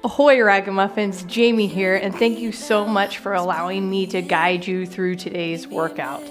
Ahoy Ragamuffins, Jamie here, and thank you so much for allowing me to guide you through today's workout.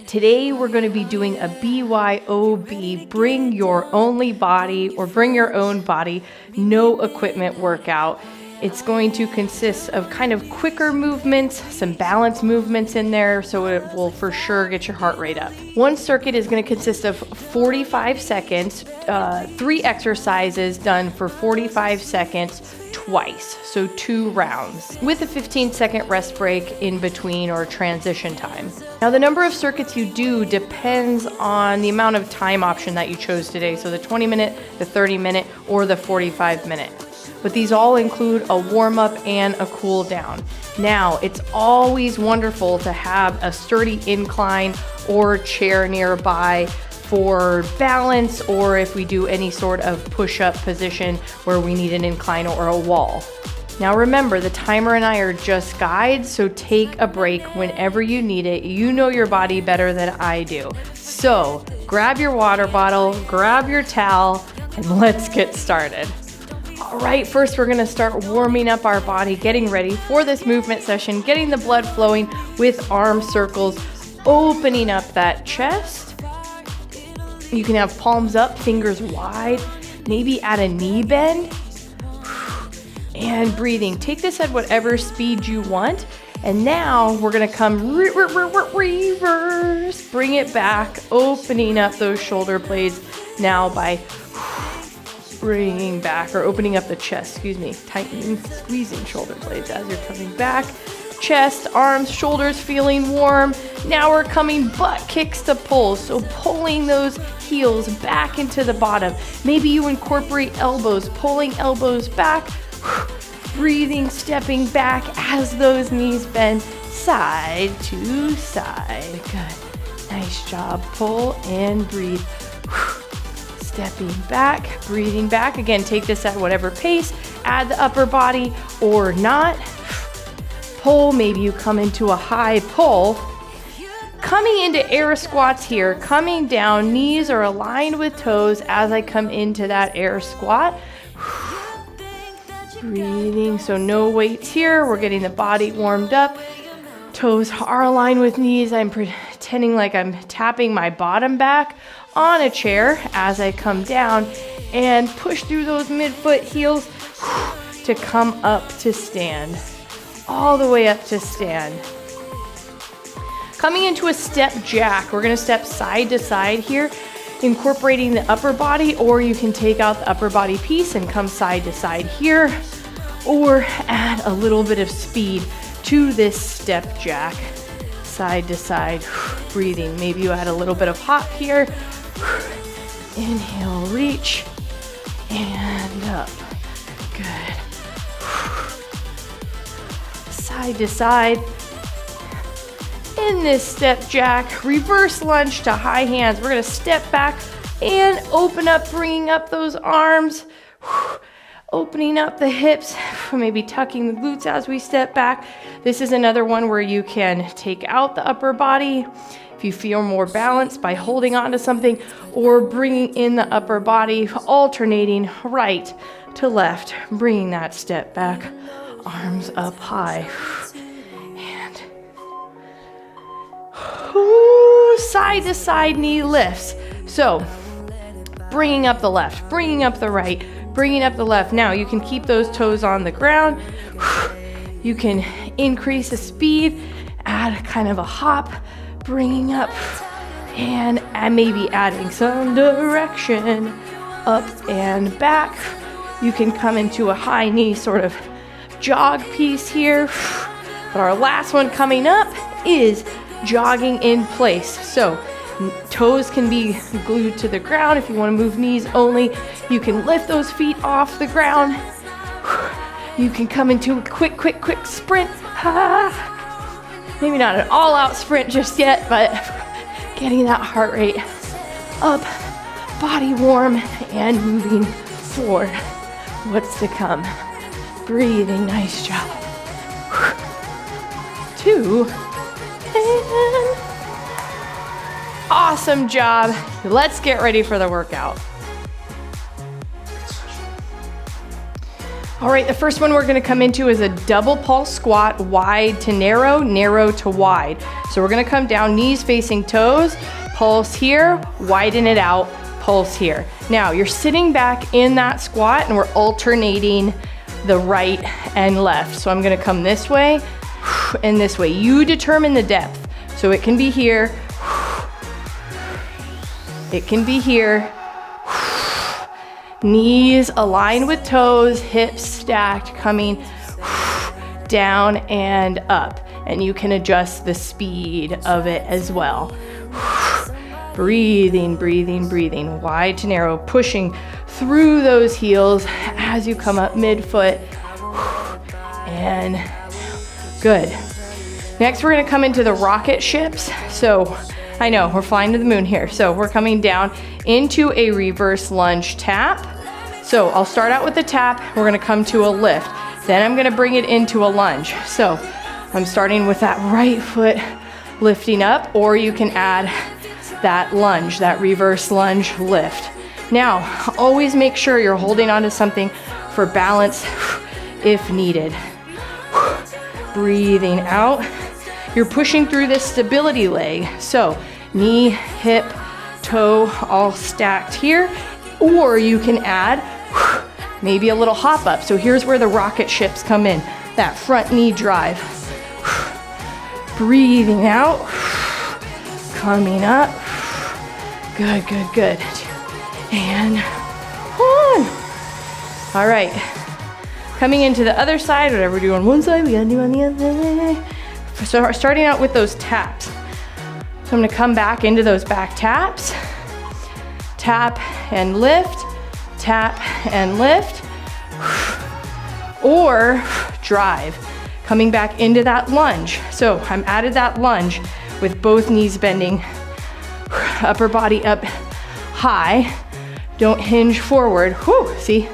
Today we're going to be doing a BYOB, bring your only body or bring your own body, no equipment workout. It's going to consist of kind of quicker movements, some balance movements in there, so it will for sure get your heart rate up. One circuit is going to consist of 45 seconds, 3 exercises done for 45 seconds twice, so 2 rounds, with a 15-second rest break in between or transition time. Now the number of circuits you do depends on the amount of time option that you chose today, so the 20-minute, the 30-minute, or the 45-minute. But these all include a warm-up and a cool down. Now, it's always wonderful to have a sturdy incline or chair nearby for balance, or if we do any sort of push-up position where we need an incline or a wall. Now remember, the timer and I are just guides, so take a break whenever you need it. You know your body better than I do. So grab your water bottle, grab your towel, and let's get started. All right, first we're gonna start warming up our body, getting ready for this movement session, getting the blood flowing with arm circles, opening up that chest. You can have palms up, fingers wide, maybe at a knee bend, and breathing. Take this at whatever speed you want. And now we're gonna come reverse, bring it back, opening up those shoulder blades now by bringing back, or opening up the chest, tightening, squeezing shoulder blades as you're coming back. Chest, arms, shoulders feeling warm. Now we're coming butt kicks to pulls, so pulling those heels back into the bottom. Maybe you incorporate elbows, pulling elbows back, breathing, stepping back as those knees bend side to side. Good, nice job. Pull and breathe. Stepping back, breathing back. Again, take this at whatever pace. Add the upper body or not. Pull, maybe you come into a high pull. Coming into air squats here, coming down, knees are aligned with toes as I come into that air squat. Breathing, so no weights here. We're getting the body warmed up. Toes are aligned with knees. I'm pretending like I'm tapping my bottom back on a chair as I come down and push through those midfoot heels to come up to stand. All the way up to stand. Coming into a step jack, we're gonna step side to side here, incorporating the upper body, or you can take out the upper body piece and come side to side here, or add a little bit of speed to this step jack, side to side, breathing. Maybe you add a little bit of hop here. Inhale, reach, and up. Good. Side to side. In this step jack, reverse lunge to high hands. We're gonna step back and open up, bringing up those arms, opening up the hips, maybe tucking the glutes as we step back. This is another one where you can take out the upper body if you feel more balanced by holding on to something, or bringing in the upper body, alternating right to left, bringing that step back, arms up high, and side to side knee lifts. So bringing up the left, bringing up the right, bringing up the left. Now you can keep those toes on the ground. You can increase the speed, add kind of a hop, bringing up, and maybe adding some direction up and back. You can come into a high knee sort of jog piece here. But our last one coming up is jogging in place. So toes can be glued to the ground. If you want to move knees only, you can lift those feet off the ground. You can come into a quick sprint. Maybe not an all-out sprint just yet, but getting that heart rate up, body warm, and moving forward. What's to come? Breathing, nice job. 2, and awesome job. Let's get ready for the workout. All right, the first one we're gonna come into is a double pulse squat, wide to narrow, narrow to wide. So we're gonna come down, knees facing toes, pulse here, widen it out, pulse here. Now you're sitting back in that squat and we're alternating the right and left. So I'm gonna come this way and this way. You determine the depth. So it can be here, it can be here. Knees aligned with toes, hips stacked, coming down and up. And you can adjust the speed of it as well. Breathing, breathing, breathing, wide to narrow, pushing through those heels as you come up midfoot. And good. Next, we're gonna come into the rocket ships. So I know, we're flying to the moon here. So we're coming down into a reverse lunge tap. So I'll start out with the tap. We're gonna come to a lift. Then I'm gonna bring it into a lunge. So I'm starting with that right foot lifting up, or you can add that lunge, that reverse lunge lift. Now, always make sure you're holding onto something for balance if needed. Breathing out. You're pushing through this stability leg. So knee, hip, toe, all stacked here. Or you can add maybe a little hop up. So here's where the rocket ships come in. That front knee drive. Breathing out. Coming up. Good, good, good. And one. All right. Coming into the other side, whatever we do on one side, we gotta do on the other. So starting out with those taps. So I'm gonna come back into those back taps. Tap and lift, tap and lift. Or drive. Coming back into that lunge. So I'm added that lunge with both knees bending, upper body up high. Don't hinge forward. Whew, see,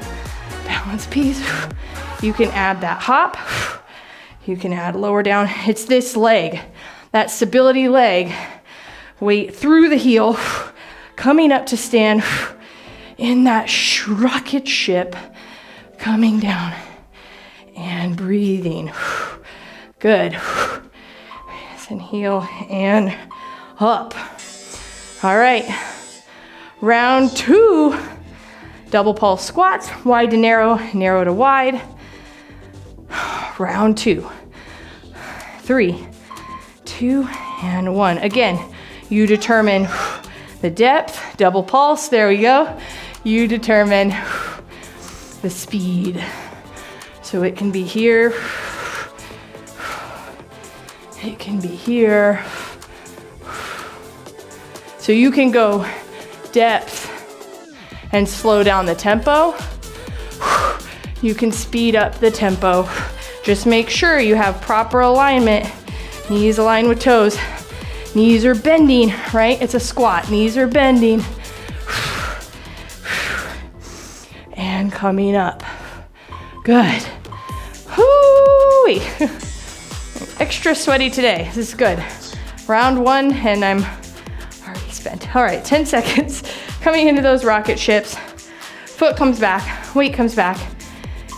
balance piece. You can add that hop. You can add lower down. It's this leg, that stability leg. Weight through the heel, coming up to stand in that rocket ship, coming down and breathing. Good. And heel and up. All right. Round 2, double pulse squats, wide to narrow, narrow to wide. Round 2, 3, 2, and 1. Again, you determine the depth, double pulse, there we go. You determine the speed. So it can be here, it can be here. So you can go depth and slow down the tempo. You can speed up the tempo. Just make sure you have proper alignment. Knees aligned with toes. Knees are bending, right? It's a squat. Knees are bending. And coming up. Good. Whoo-wee. Extra sweaty today. This is good. Round 1, and I'm already spent. All right, 10 seconds. Coming into those rocket ships. Foot comes back, weight comes back,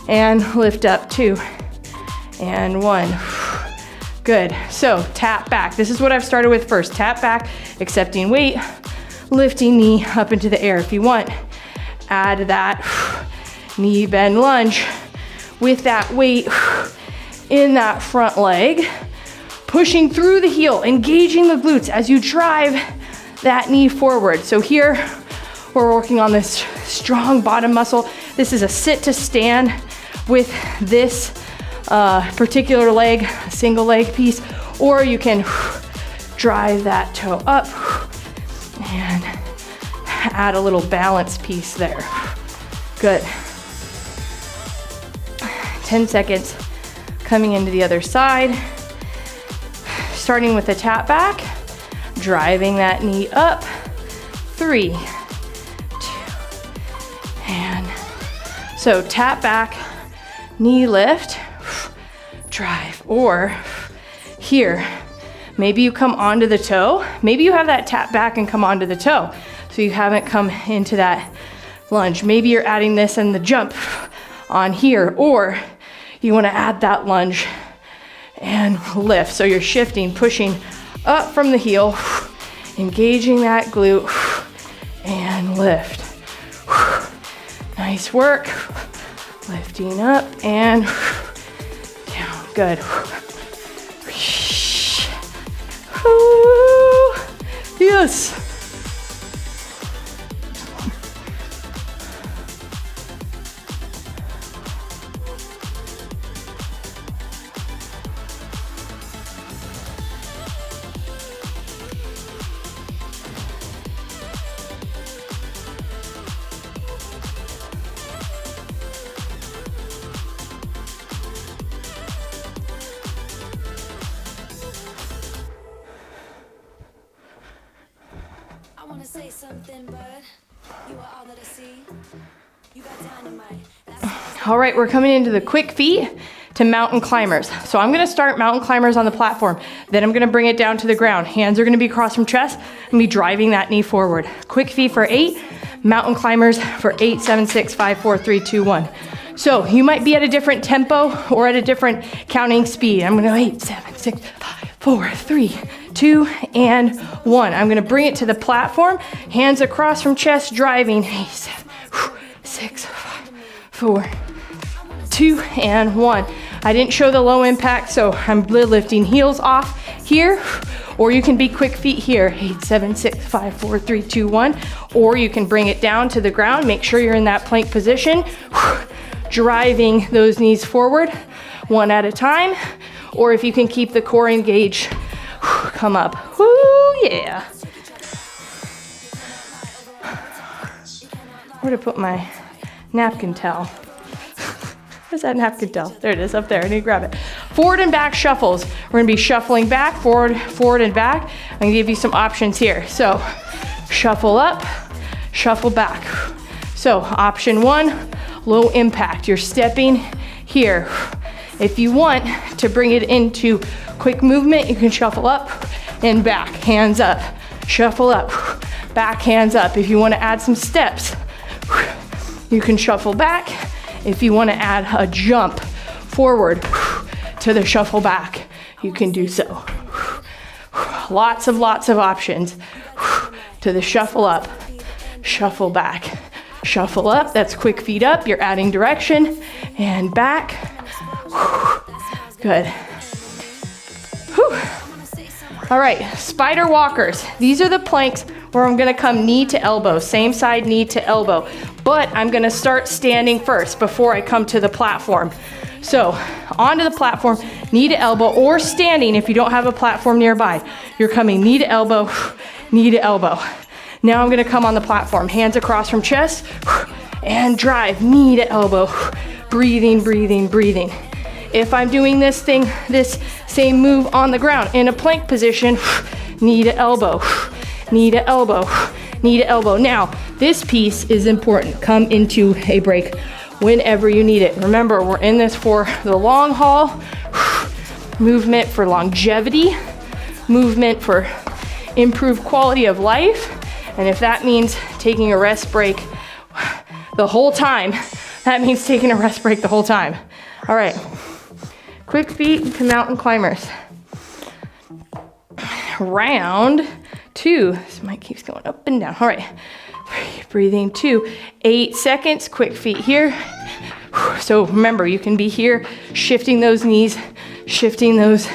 and lift up 2 and 1. Good. So tap back. This is what I've started with first. Tap back, accepting weight, lifting knee up into the air. If you want, add that knee bend lunge with that weight in that front leg, pushing through the heel, engaging the glutes as you drive that knee forward. So here we're working on this strong bottom muscle. This is a sit to stand with this particular leg, a single leg piece, or you can drive that toe up and add a little balance piece there. Good. 10 seconds. Coming into the other side, starting with the tap back, driving that knee up, 3, 2, and so tap back, knee lift, drive, or here, maybe you come onto the toe, maybe you have that tap back and come onto the toe, so you haven't come into that lunge. Maybe you're adding this and the jump on here, or you wanna add that lunge and lift. So you're shifting, pushing up from the heel, engaging that glute, and lift. Nice work. Lifting up and down, good. Yes. Say something, but you are all that I see. You got dynamite. All right, we're coming into the quick feet to mountain climbers. So I'm gonna start mountain climbers on the platform. Then I'm gonna bring it down to the ground. Hands are gonna be across from chest. I'm gonna be driving that knee forward. Quick feet for 8, mountain climbers for 8, 7, 6, 5, 4, 3, 2, 1. So you might be at a different tempo or at a different counting speed. I'm gonna go 8, 7, 6, 5, 4, 3, 2, and 1. I'm gonna bring it to the platform, hands across from chest, driving. 8, 7, 6, 5, 4, 2, and 1. I didn't show the low impact, so I'm lifting heels off here, or you can be quick feet here. 8, 7, 6, 5, 4, 3, 2, 1. Or you can bring it down to the ground. Make sure you're in that plank position, driving those knees forward, one at a time. Or if you can keep the core engaged, come up. Woo, yeah. Where to put my napkin towel? Where's that napkin towel? There it is, up there. I need to grab it. Forward and back shuffles. We're gonna be shuffling back, forward and back. I'm gonna give you some options here. So shuffle up, shuffle back. So option 1, low impact. You're stepping here. If you want to bring it into quick movement, you can shuffle up and back, hands up. Shuffle up, back, hands up. If you want to add some steps, you can shuffle back. If you want to add a jump forward to the shuffle back, you can do so. Lots of options to the shuffle up, shuffle back, shuffle up. That's quick feet up. You're adding direction and back. Good. Whew. All right, spider walkers. These are the planks where I'm gonna come knee to elbow, same side knee to elbow, but I'm gonna start standing first before I come to the platform. So onto the platform, knee to elbow, or standing if you don't have a platform nearby. You're coming knee to elbow, knee to elbow. Now I'm gonna come on the platform, hands across from chest, and drive, knee to elbow, breathing, breathing, breathing. If I'm doing this same move on the ground in a plank position, knee to elbow, knee to elbow, knee to elbow. Now, this piece is important. Come into a break whenever you need it. Remember, we're in this for the long haul, movement for longevity, movement for improved quality of life. And if that means taking a rest break the whole time, that means taking a rest break the whole time. All right. Quick feet to mountain climbers. Round 2. This mic keeps going up and down. All right. Breathing 2. 8 seconds. Quick feet here. So remember, you can be here, shifting those knees, shifting those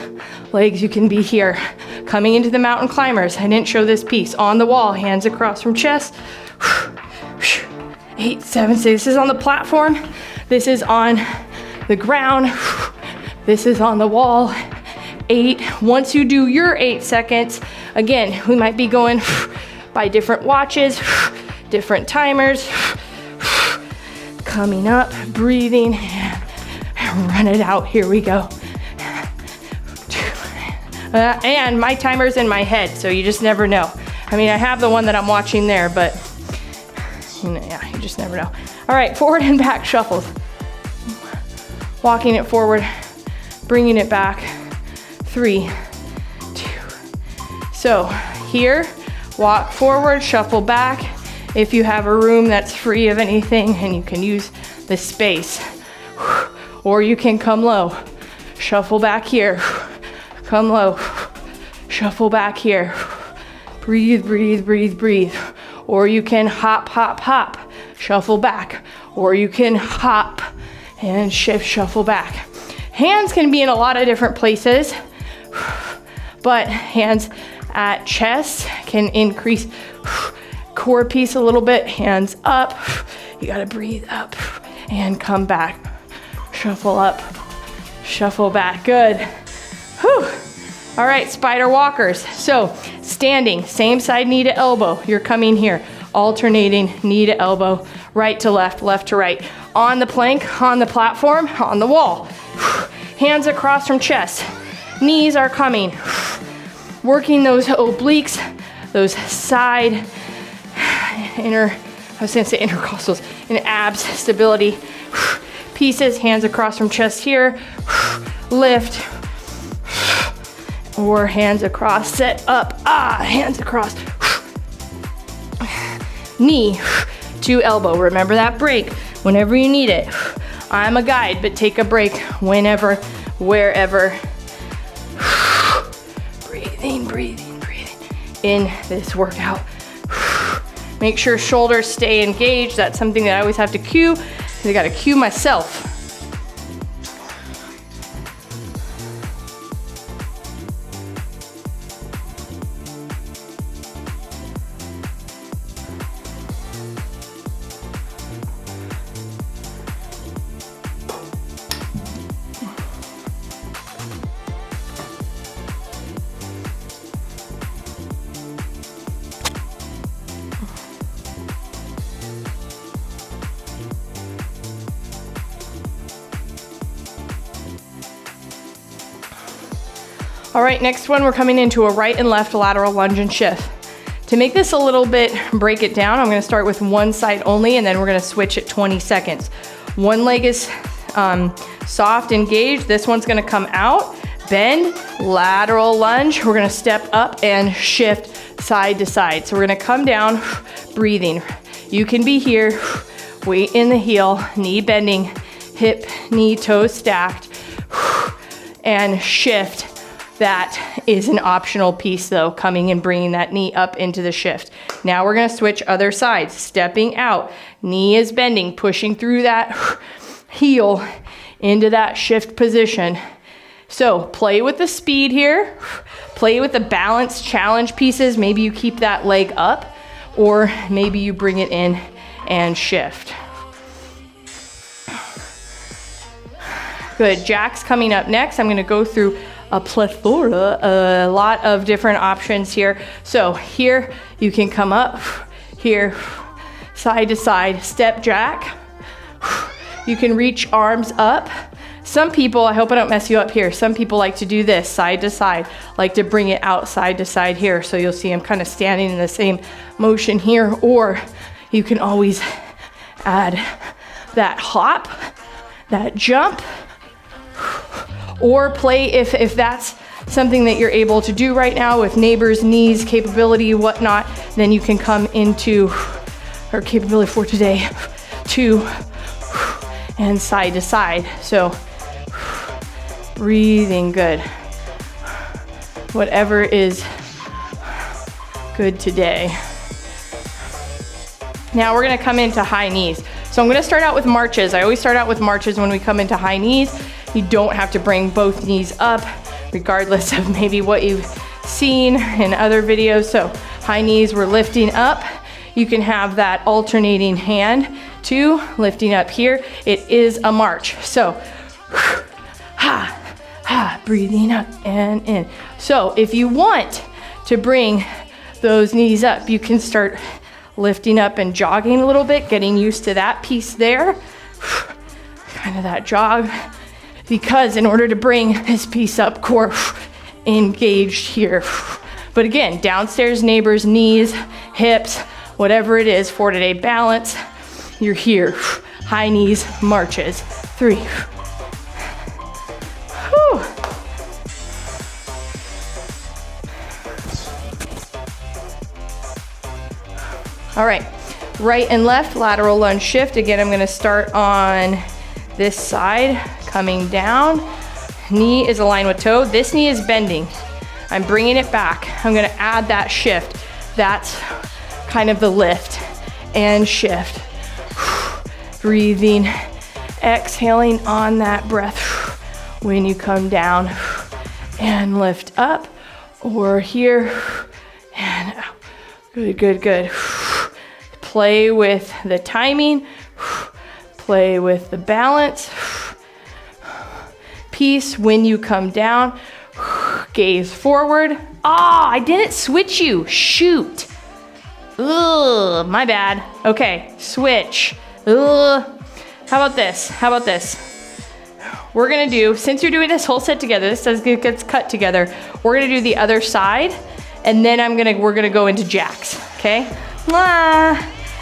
legs. You can be here. Coming into the mountain climbers. I didn't show this piece. On the wall, hands across from chest. 8, 7, 6. This is on the platform. This is on the ground. This is on the wall. 8. Once you do your 8 seconds, again, we might be going by different watches, different timers. Coming up, breathing, and run it out. Here we go. And my timer's in my head, so you just never know. I mean, I have the one that I'm watching there, but yeah, you just never know. All right, forward and back shuffles. Walking it forward, bringing it back. 3, 2. So here, walk forward, shuffle back. If you have a room that's free of anything and you can use the space, or you can come low. Shuffle back here. Come low. Shuffle back here. Breathe, breathe, breathe, breathe. Or you can hop, hop, hop. Shuffle back. Or you can hop and shift, shuffle back. Hands can be in a lot of different places, but hands at chest can increase core piece a little bit. Hands up. You gotta breathe up and come back. Shuffle up, shuffle back. Good. Whew. All right, spider walkers. So standing, same side, knee to elbow. You're coming here, alternating knee to elbow, right to left to right. On the plank, on the platform, on the wall. Hands across from chest. Knees are coming. Working those obliques, those side intercostals and abs stability pieces. Hands across from chest here. Lift. Or hands across, set up. Hands across. Knee to elbow. Remember that break whenever you need it. I'm a guide, but take a break whenever, wherever. Breathing, breathing, breathing in this workout. Make sure shoulders stay engaged. That's something that I always have to cue, because I gotta cue myself. All right, next one, we're coming into a right and left lateral lunge and shift. To make this a little bit, break it down, I'm gonna start with one side only, and then we're gonna switch at 20 seconds. One leg is soft, engaged. This one's gonna come out, bend, lateral lunge. We're gonna step up and shift side to side. So we're gonna come down, breathing. You can be here, weight in the heel, knee bending, hip, knee, toes stacked, and shift. That is an optional piece though, coming and bringing that knee up into the shift. Now we're gonna switch other sides, stepping out, knee is bending, pushing through that heel into that shift position. So play with the speed here, play with the balance challenge pieces. Maybe you keep that leg up, or maybe you bring it in and shift. Good, Jack's coming up next. I'm gonna go through a plethora, a lot of different options here. So here you can come up, here, side to side, step Jack. You can reach arms up. Some people, I hope I don't mess you up here, some people like to do this side to side, like to bring it out side to side here. So you'll see I'm kind of standing in the same motion here, or you can always add that hop, that jump, or play if that's something that you're able to do right now with neighbors, knees, capability, whatnot, then you can come into our capability for today, 2 and side to side. So breathing good. Whatever is good today. Now we're gonna come into high knees. So I'm gonna start out with marches. I always start out with marches when we come into high knees. You don't have to bring both knees up, regardless of maybe what you've seen in other videos. So high knees, we're lifting up. You can have that alternating hand too, lifting up here. It is a march. So, ha, ha, breathing up and in. So if you want to bring those knees up, you can start lifting up and jogging a little bit, getting used to that piece there. Kind of that jog. Because in order to bring this piece up, core engaged here. But again, downstairs neighbors, knees, hips, whatever it is for today, balance, you're here. High knees, marches, 3. Whew. All right, right and left, lateral lunge shift. Again, I'm gonna start on This side, coming down. Knee is aligned with toe. This knee is bending. I'm bringing it back. I'm gonna add that shift. That's kind of the lift and shift. Breathing, exhaling on that breath. When you come down and lift up, or here and out. Good, good, good. Play with the timing. Play with the balance. Peace when you come down. Gaze forward. Ah, I didn't switch you. Shoot. Ugh, my bad. Okay, switch. Ugh. How about this? How about this? We're gonna do, since you're doing this whole set together, this gets cut together, we're gonna do the other side, and then we're gonna go into jacks, okay?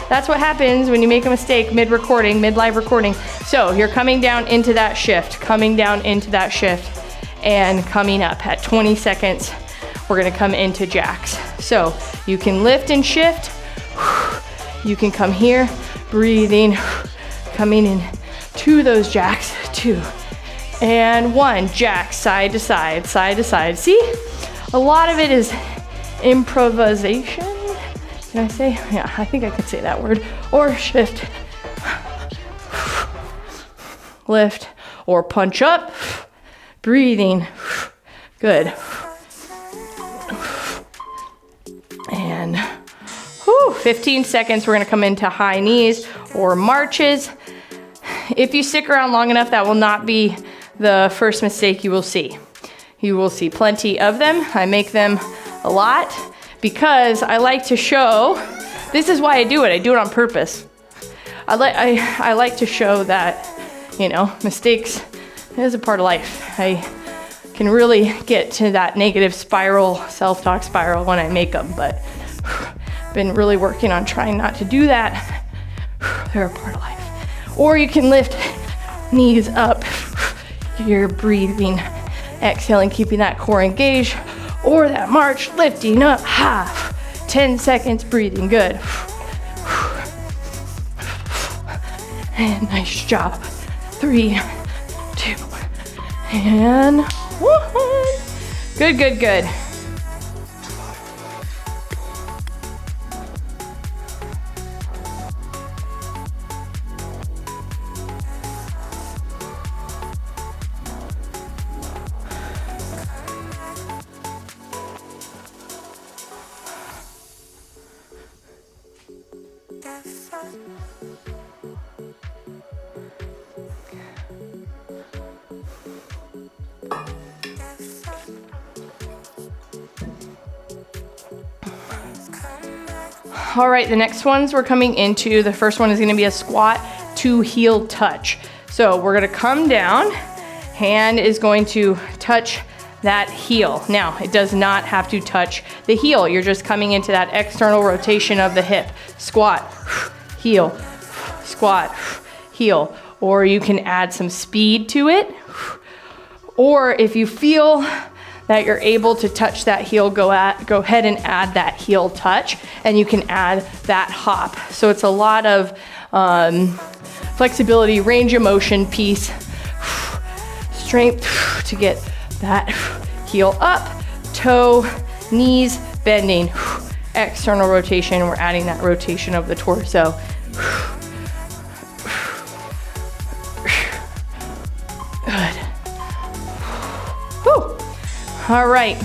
That's what happens when you make a mistake mid-recording, mid-live recording. So you're coming down into that shift, coming down into that shift, and coming up. At 20 seconds, we're gonna come into jacks. So you can lift and shift. You can come here, breathing, coming in to those jacks, 2 and 1. Jack, side to side, side to side. See, a lot of it is improvisation. Can I say? Yeah, I think I could say that word. Or shift, lift, or punch up, breathing. Good. And 15 seconds, we're gonna come into high knees or marches. If you stick around long enough, that will not be the first mistake you will see. You will see plenty of them. I make them a lot because I like to show, this is why I do it on purpose. I like to show that, mistakes is a part of life. I can really get to that negative spiral, self-talk spiral when I make them, but I've been really working on trying not to do that. They're a part of life. Or you can lift knees up. You're breathing, exhaling, keeping that core engaged. Or that march, lifting up, 10 seconds, breathing, good. And nice job. 3, 2, and 1. Good, good, good. All right, the next ones we're coming into, the first one is gonna be a squat to heel touch. So we're gonna come down, hand is going to touch that heel. Now, it does not have to touch the heel. You're just coming into that external rotation of the hip. Squat, heel, squat, heel. Or you can add some speed to it. Or if you feel that you're able to touch that heel, go ahead and add that heel touch, and you can add that hop. So it's a lot of flexibility, range of motion piece, strength to get that heel up, toe, knees bending, external rotation. We're adding that rotation of the torso. Good. Whew. All right,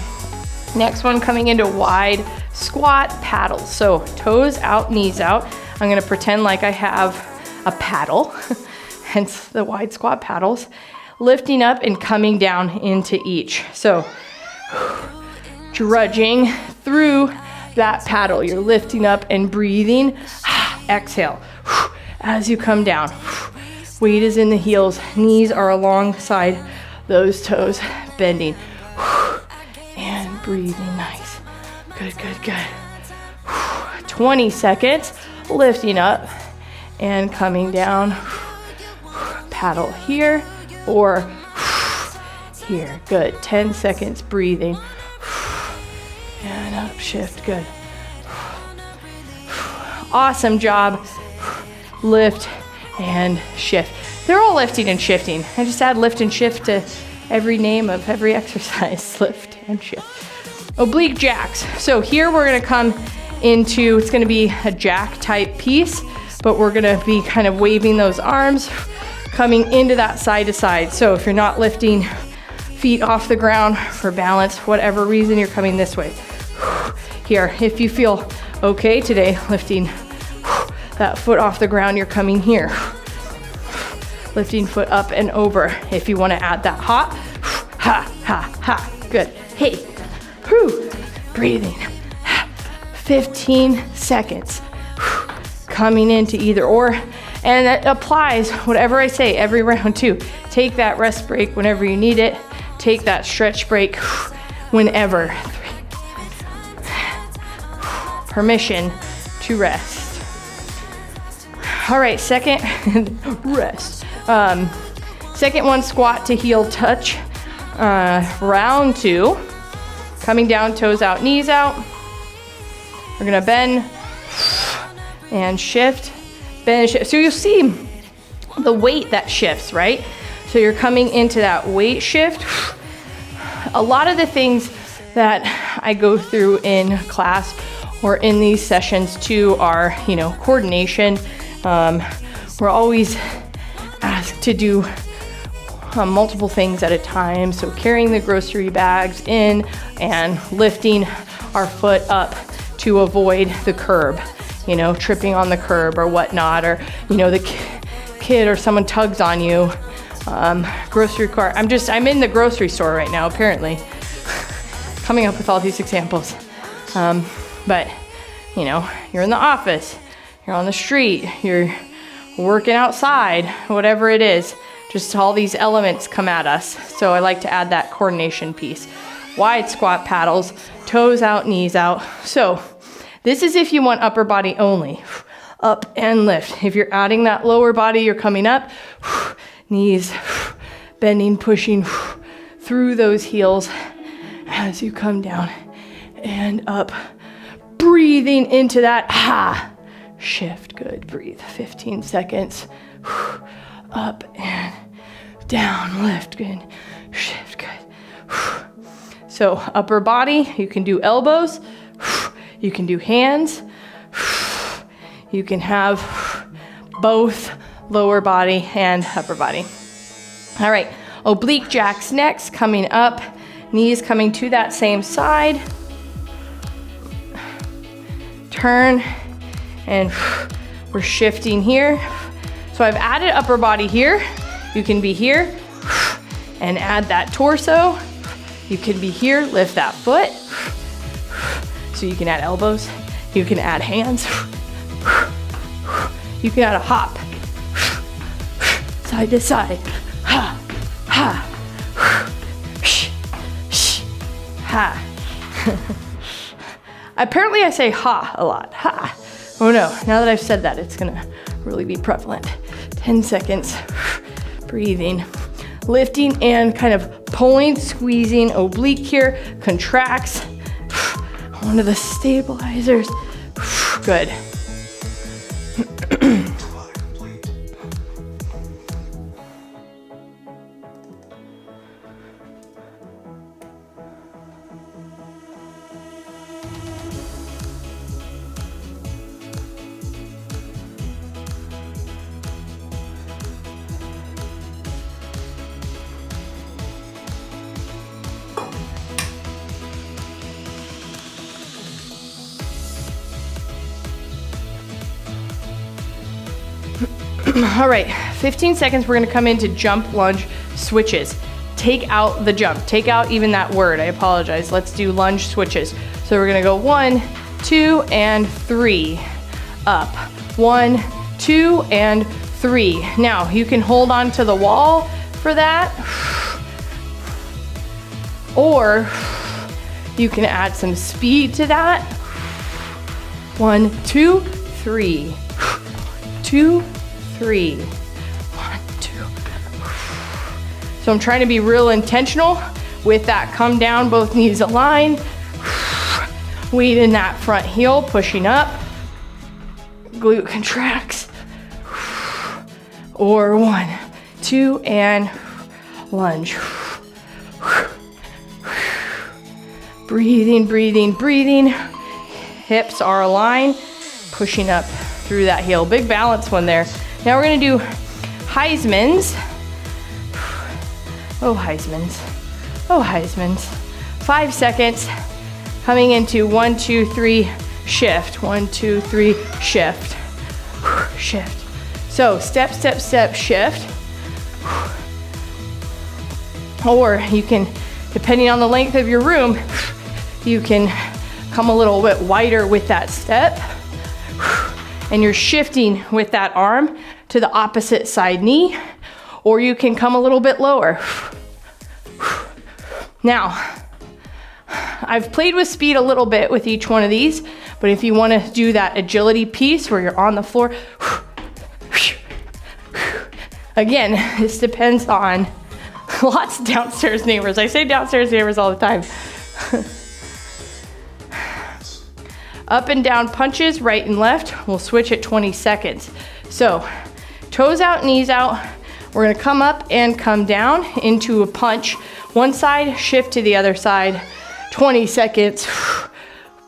next one coming into wide squat paddles. So toes out, knees out. I'm gonna pretend like I have a paddle, hence the wide squat paddles. Lifting up and coming down into each. So drudging through that paddle. You're lifting up and breathing. Exhale as you come down. Weight is in the heels. Knees are alongside those toes, bending. And breathing, nice. Good, good, good. 20 seconds, lifting up and coming down. Paddle here or here, good. 10 seconds, breathing. And up, shift, good. Awesome job. Lift and shift. They're all lifting and shifting. I just add lift and shift to every name of every exercise. Lift and shift. Oblique jacks. So here we're gonna come into, it's gonna be a jack type piece, but we're gonna be kind of waving those arms, coming into that side to side. So if you're not lifting feet off the ground for balance, whatever reason, you're coming this way. Here, if you feel okay today lifting that foot off the ground, you're coming here. Lifting foot up and over. If you wanna add that hop, ha, ha, ha, good. Hey, whew, breathing. 15 seconds. Coming into either or. And that applies, whatever I say, every round too. Take that rest break whenever you need it. Take that stretch break whenever. Permission to rest. All right, second, rest. Second one, squat to heel touch. Round 2, coming down, toes out, knees out. We're gonna bend and shift, bend and shift. So you'll see the weight that shifts, right? So you're coming into that weight shift. A lot of the things that I go through in class or in these sessions too are, coordination. We're always asked to do multiple things at a time. So carrying the grocery bags in and lifting our foot up to avoid the curb, tripping on the curb or whatnot, or, the kid or someone tugs on you. Grocery cart. I'm in the grocery store right now, apparently, coming up with all these examples. But, you're in the office, you're on the street, you're working outside, whatever it is, just all these elements come at us. So I like to add that coordination piece. Wide squat paddles, toes out, knees out. So this is if you want upper body only. Up and lift. If you're adding that lower body, you're coming up, knees, bending, pushing through those heels as you come down and up. Breathing into that shift. Good. Breathe. 15 seconds. Up and down. Lift. Good. Shift. Good. So upper body, you can do elbows. You can do hands. You can have both lower body and upper body. All right, oblique jacks next, coming up, knees coming to that same side. Turn, and we're shifting here. So I've added upper body here. You can be here and add that torso. You can be here, lift that foot. So you can add elbows, you can add hands, you can add a hop, side to side, ha, ha, ha. Apparently I say ha a lot, ha. Oh no, now that I've said that, it's gonna really be prevalent. 10 seconds, breathing, lifting and kind of pulling, squeezing, oblique here, contracts, onto the stabilizers, good. All right, 15 seconds, we're gonna come into jump, lunge, switches. Take out the jump, take out even that word, I apologize. Let's do lunge switches. So we're gonna go 1, 2, and 3. Up, 1, 2, and 3. Now, you can hold on to the wall for that, or you can add some speed to that. 1, 2, 3. 2, 3. 1, 2. So I'm trying to be real intentional with that come down, both knees aligned. Weight in that front heel, pushing up. Glute contracts. Or 1, 2, and lunge. Breathing, breathing, breathing. Hips are aligned, pushing up through that heel. Big balance one there. Now we're gonna do Heisman's. Oh, Heisman's. Oh, Heisman's. 5 seconds. Coming into 1, 2, 3, shift. 1, 2, 3, shift. Shift. So step, step, step, shift. Or you can, depending on the length of your room, you can come a little bit wider with that step. And you're shifting with that arm to the opposite side knee. Or you can come a little bit lower. Now, I've played with speed a little bit with each one of these, but if you want to do that agility piece where you're on the floor, again, this depends on lots of downstairs neighbors. I say downstairs neighbors all the time. Up and down punches, right and left. We'll switch at 20 seconds. So, toes out, knees out. We're gonna come up and come down into a punch. One side, shift to the other side. 20 seconds.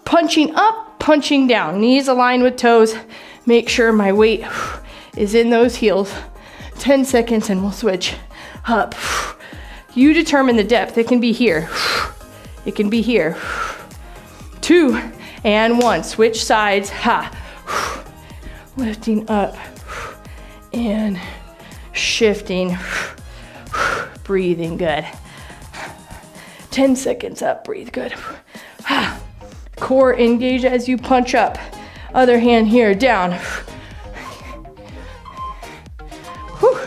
Punching up, punching down. Knees aligned with toes. Make sure my weight is in those heels. 10 seconds and we'll switch up. You determine the depth. It can be here. It can be here. 2 and 1. Switch sides. Ha. Lifting up and shifting. Breathing good. 10 seconds up. Breathe good. Core engage as you punch up. Other hand here, down. Whew.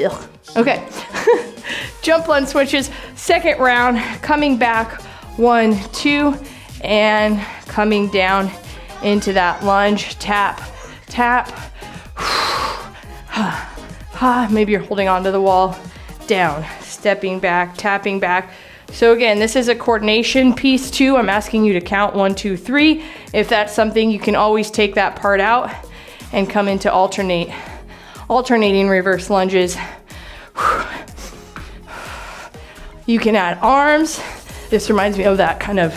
Ugh. Okay. Jump lunge switches. Second round. Coming back. 1, 2, and coming down into that lunge. Tap, tap. Maybe you're holding onto the wall. Down, stepping back, tapping back. So again, this is a coordination piece too. I'm asking you to count 1, 2, 3. If that's something, you can always take that part out and come into alternating reverse lunges. You can add arms. This reminds me of that kind of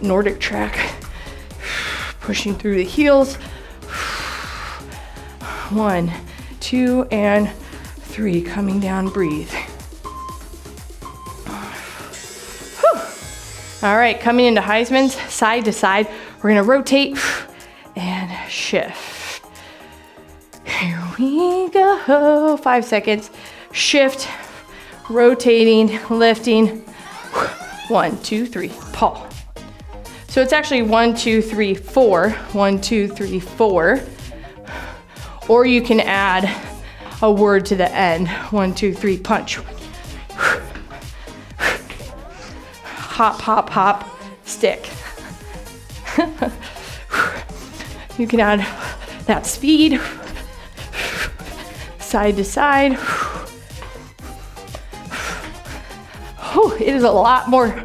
Nordic track. Pushing through the heels. 1, 2, and 3. Coming down, breathe. Whew. All right, coming into Heisman's, side to side. We're gonna rotate and shift. Here we go. 5 seconds. Shift, rotating, lifting. 1, 2, 3, pull. So it's actually 1, 2, 3, 4. 1, 2, 3, 4. Or you can add a word to the end. 1, 2, 3, punch. Hop, hop, hop, stick. You can add that speed. Side to side. Oh, it is a lot more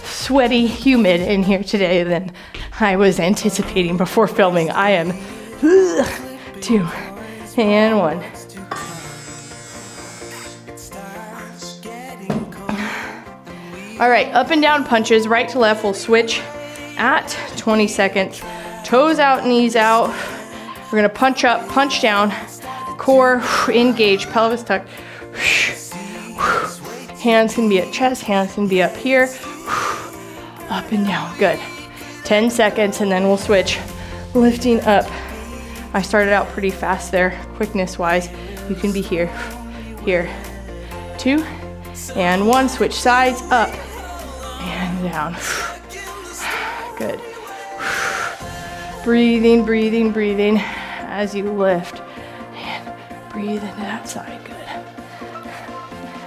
sweaty, humid in here today than I was anticipating before filming. I am 2 and 1. All right, up and down punches, right to left. We'll switch at 20 seconds. Toes out, knees out. We're gonna punch up, punch down. Core engage, pelvis tuck. Hands can be at chest, hands can be up here. Up and down, good. 10 seconds and then we'll switch. Lifting up. I started out pretty fast there, quickness wise. You can be here, here. 2 and 1, switch sides, up and down. Good. Breathing, breathing, breathing as you lift and breathe into that side, good.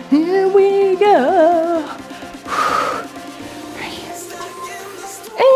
Here we go. And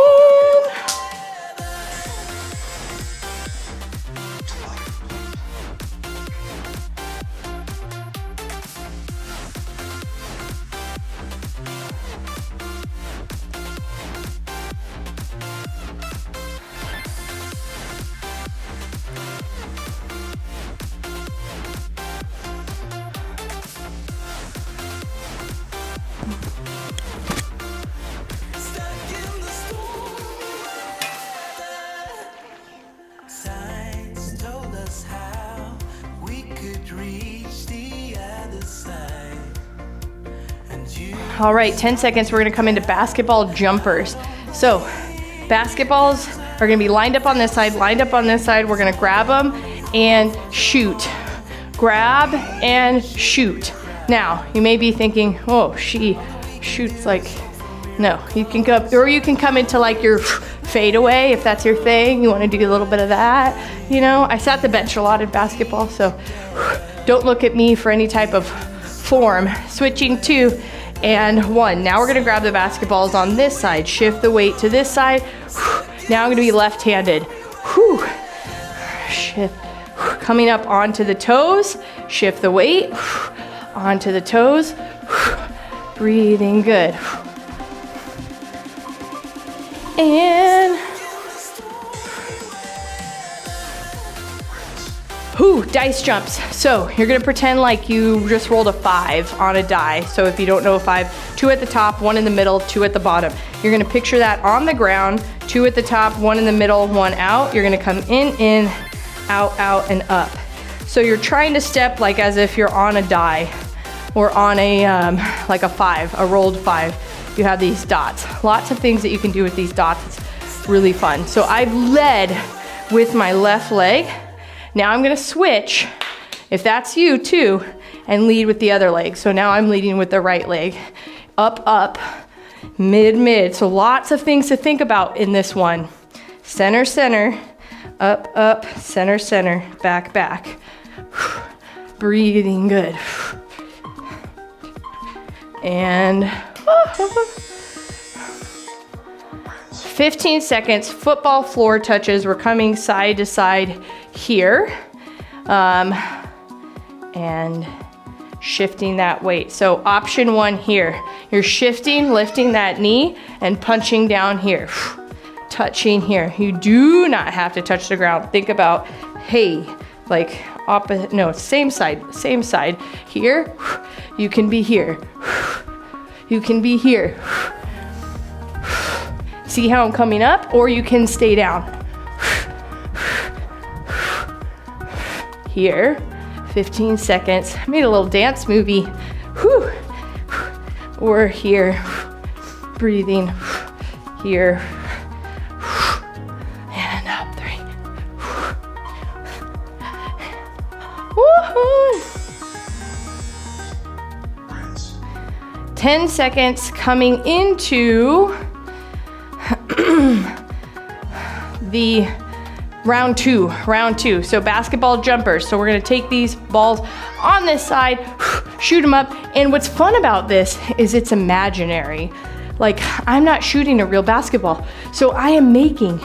All right, 10 seconds, we're gonna come into basketball jumpers. So basketballs are gonna be lined up on this side, lined up on this side. We're gonna grab them and shoot. Grab and shoot. Now, you may be thinking, oh, she shoots like, no, you can go, or you can come into like your fade away if that's your thing. You wanna do a little bit of that. You know, I sat the bench a lot in basketball, so don't look at me for any type of form. Switching 2 and 1. Now we're gonna grab the basketballs on this side, shift the weight to this side. Now I'm gonna be left-handed. Shift, coming up onto the toes, shift the weight, onto the toes, breathing good. And dice jumps. So you're gonna pretend like you just rolled a 5 on a die. So if you don't know a 5, 2 at the top, 1 in the middle, 2 at the bottom. You're gonna picture that on the ground, 2 at the top, 1 in the middle, 1 out. You're gonna come in, out, and up. So you're trying to step like as if you're on a die or on a, like a 5, a rolled 5. You have these dots. Lots of things that you can do with these dots. It's really fun. So I've led with my left leg. Now I'm gonna switch, if that's you too, and lead with the other leg. So now I'm leading with the right leg. Up, mid. So lots of things to think about in this one. Center, up, center, back. Breathing good. And 15 seconds, football floor touches. We're coming side to side here. And shifting that weight. So option 1 here, you're shifting, lifting that knee and punching down here, touching here. You do not have to touch the ground. Think about, hey, like opposite, no, same side here. You can be here. You can be here. See how I'm coming up, or you can stay down. Here, 15 seconds. I made a little dance movie. Whew. Or here, breathing. Here, and up, 3. Woohoo! 10 seconds coming into the round two. So basketball jumpers. So we're gonna take these balls on this side, shoot them up. And what's fun about this is it's imaginary. Like, I'm not shooting a real basketball. So I am making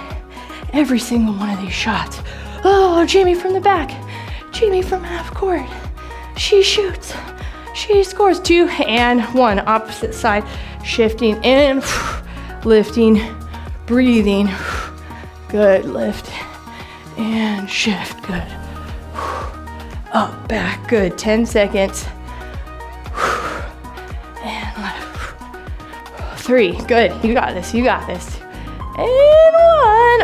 every single one of these shots. Oh, Jamie from the back. Jamie from half court. She shoots. She scores. 2 and 1. Opposite side. Shifting in, lifting, breathing. Good, lift and shift, good. Up, back, good. 10 seconds. And left. 3, good. You got this. And 1.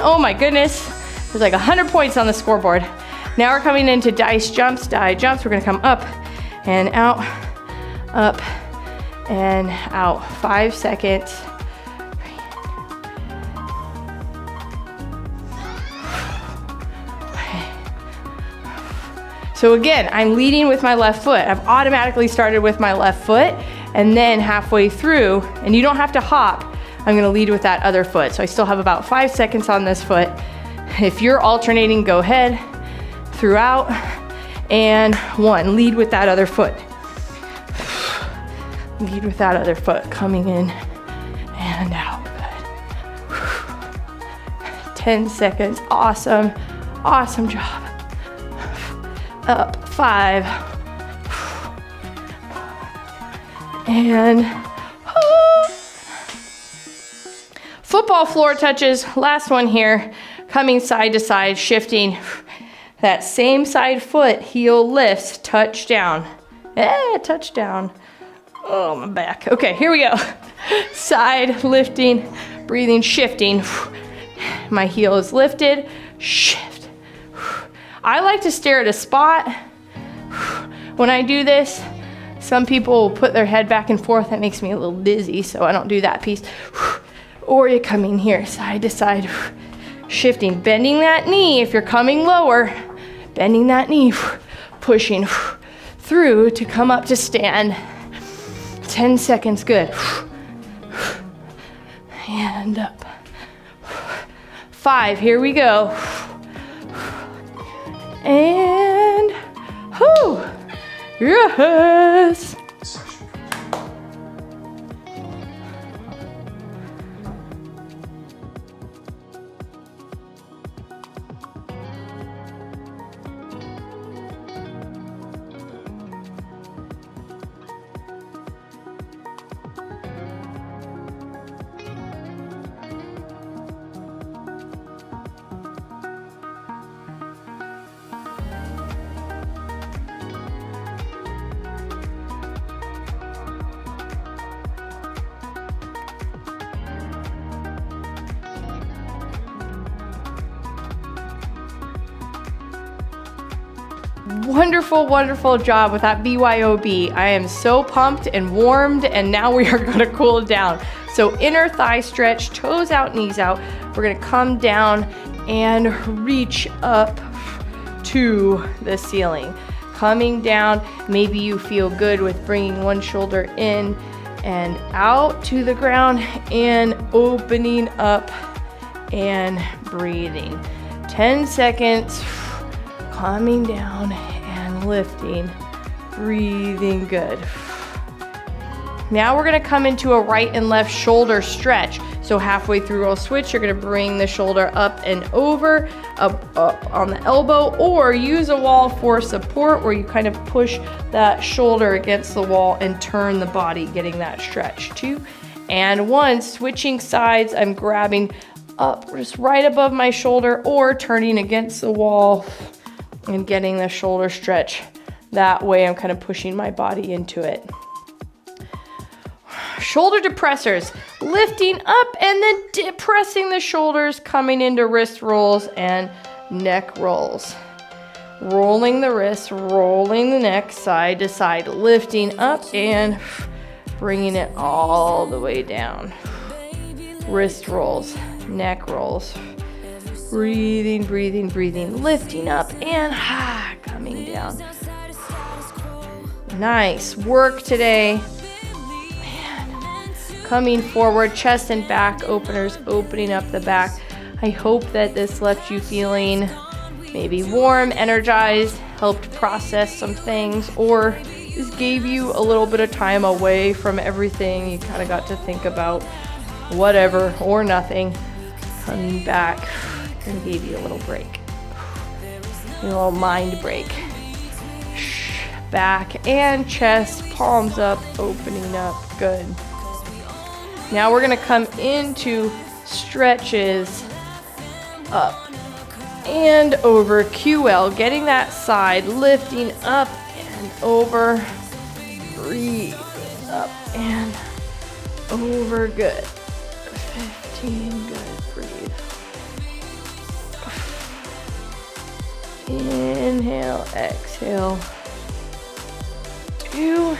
Oh my goodness. There's like 100 points on the scoreboard. Now we're coming into dice jumps. We're gonna come up and out, up and out. 5 seconds. So again, I'm leading with my left foot. I've automatically started with my left foot, and then halfway through, and you don't have to hop, I'm gonna lead with that other foot. So I still have about 5 seconds on this foot. If you're alternating, go ahead, throughout, and 1, lead with that other foot. Lead with that other foot, coming in and out, good. 10 seconds, awesome job. Up, 5, and football floor touches. Last one here, coming side to side, shifting that same side foot, heel lifts, touchdown. Touchdown. Oh, my back. Okay, here we go. Side, lifting, breathing, shifting. My heel is lifted, shift. I like to stare at a spot when I do this. Some people will put their head back and forth. That makes me a little dizzy, so I don't do that piece. Or you come in here, side to side, shifting, bending that knee if you're coming lower, bending that knee, pushing through to come up to stand. 10 seconds, good. And up. 5, here we go. And, whoo, yes. Wonderful, wonderful job with that BYOB. I am so pumped and warmed, and now we are gonna cool it down. So inner thigh stretch, toes out, knees out. We're gonna come down and reach up to the ceiling. Coming down, maybe you feel good with bringing one shoulder in and out to the ground and opening up and breathing. 10 seconds. Calming down and lifting, breathing good. Now we're gonna come into a right and left shoulder stretch. So halfway through we'll switch, you're gonna bring the shoulder up and over, up on the elbow, or use a wall for support where you kind of push that shoulder against the wall and turn the body, getting that stretch. 2 and 1, switching sides, I'm grabbing up just right above my shoulder or turning against the wall and getting the shoulder stretch. That way I'm kind of pushing my body into it. Shoulder depressors, lifting up and then depressing the shoulders, coming into wrist rolls and neck rolls. Rolling the wrists, rolling the neck side to side, lifting up and bringing it all the way down. Wrist rolls, neck rolls. Breathing, breathing, breathing, lifting up and coming down. Nice work today. Man. Coming forward, chest and back openers, opening up the back. I hope that this left you feeling maybe warm, energized, helped process some things, or just gave you a little bit of time away from everything. You kind of got to think about whatever or nothing. Coming back. And gave you a little break, a little mind break. Back and chest, palms up, opening up, good. Now we're gonna come into stretches up and over, QL, getting that side, lifting up and over, breathe up and over, good. 15, good, breathe. Inhale, exhale. 2.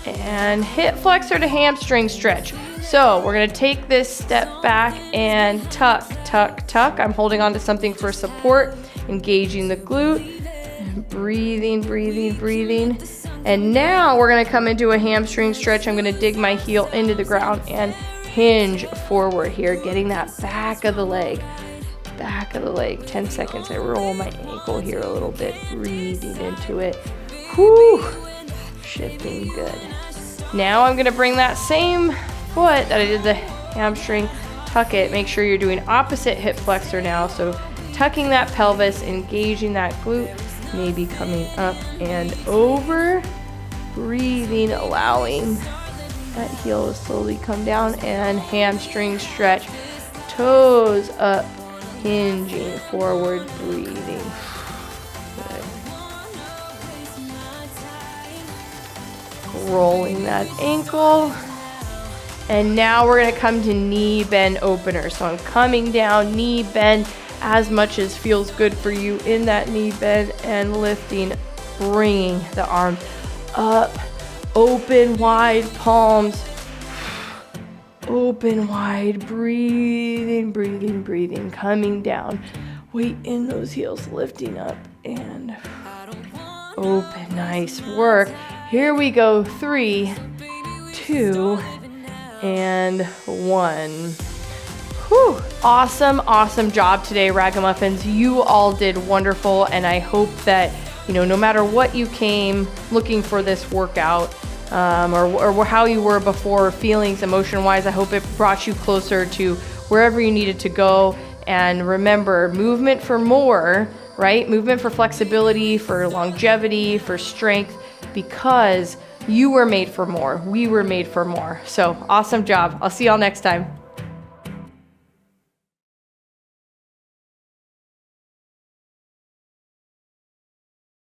And hip flexor to hamstring stretch. So we're gonna take this step back and tuck, tuck, tuck. I'm holding on to something for support, engaging the glute. Breathing, breathing, breathing. And now we're gonna come into a hamstring stretch. I'm gonna dig my heel into the ground and hinge forward here, getting that back of the leg. Back of the leg, 10 seconds. I roll my ankle here a little bit, breathing into it. Whoo, shifting, good. Now I'm gonna bring that same foot that I did the hamstring, tuck it. Make sure you're doing opposite hip flexor now. So tucking that pelvis, engaging that glute, maybe coming up and over, breathing, allowing that heel to slowly come down and hamstring stretch, toes up, hinging forward, breathing. Good. Rolling that ankle. And now we're gonna come to knee bend opener. So I'm coming down, knee bend as much as feels good for you in that knee bend and lifting, bringing the arms up Open wide palms. Open wide, breathing, breathing, breathing, coming down. Weight in those heels, lifting up and open. Nice work. Here we go. 3, 2, and 1. Whew. Awesome job today, Ragamuffins. You all did wonderful, and I hope that, no matter what you came looking for this workout, or how you were before, feelings, emotion-wise, I hope it brought you closer to wherever you needed to go. And remember, movement for more, right? Movement for flexibility, for longevity, for strength, because you were made for more. We were made for more. So awesome job. I'll see y'all next time.